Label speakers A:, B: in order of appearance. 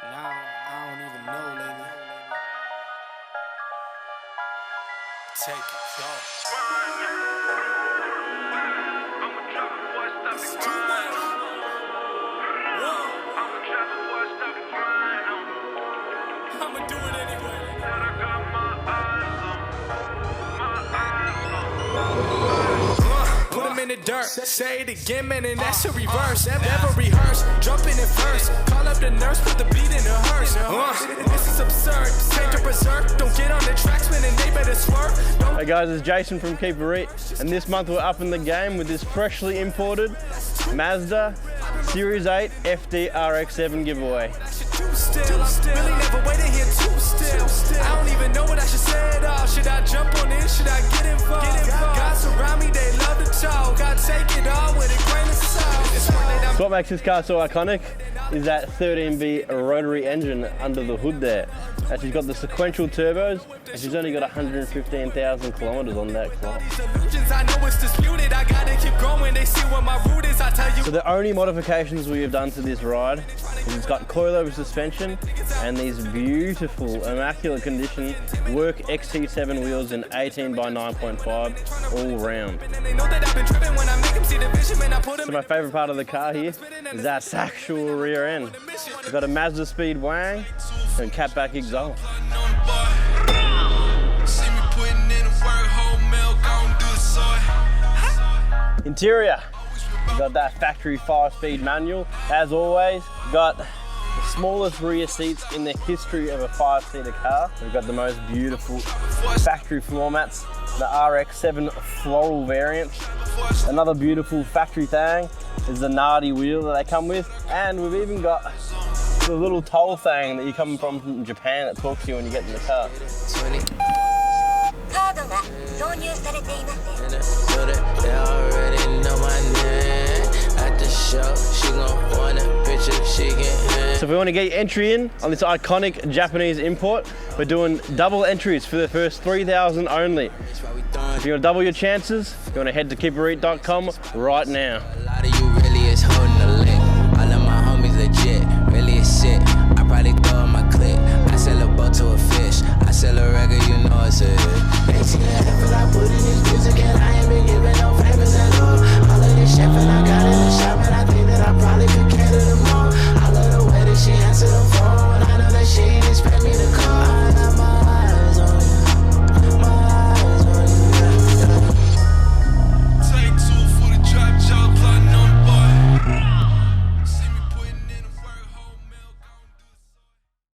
A: Now, I don't even know, lady. Take it, go. It's too much. Whoa. I'ma do it anyway. Put him in the dirt, say it again, man, and that's a reverse. Never rehearse, jumping in first. Call up the nurse, put the beat in the hearse. This is absurd, take the berserk. Don't get on the tracks, man, and they better swerve.
B: Hey guys, it's Jason from Keeper Eat, and this month we're up in the game with this freshly imported Mazda Series 8 FD RX-7 giveaway.
A: Really never waited here too still. I don't even know what I should say at all. Should I jump on in? Should I get involved? Guys around me, they love to talk. I take it all with a grain of salt.
B: So what makes this car so iconic is that 13V rotary engine under the hood there. And she's got the sequential turbos, and she's only got 115,000 kilometers on that clock. So the only modifications we have done to this ride is it's got coilover suspension and these beautiful, immaculate condition work XT7 wheels in 18 by 9.5 all round. So my favourite part of the car here is that actual rear end. We've got a Mazda Speed Wang and catback exhaust. Interior, we've got that factory 5-speed manual. As always, got the smallest rear seats in the history of a 5-seater car. We've got the most beautiful factory floor mats, the RX-7 floral variant. Another beautiful factory thing is the Nardi wheel that they come with, and we've even got the little toll thing that you come from Japan that talks to you when you get in the car. So if we want to get your entry in on this iconic Japanese import, we're doing double entries for the first 3,000 only. If you want to double your chances, you want to head to keepereat.com right now.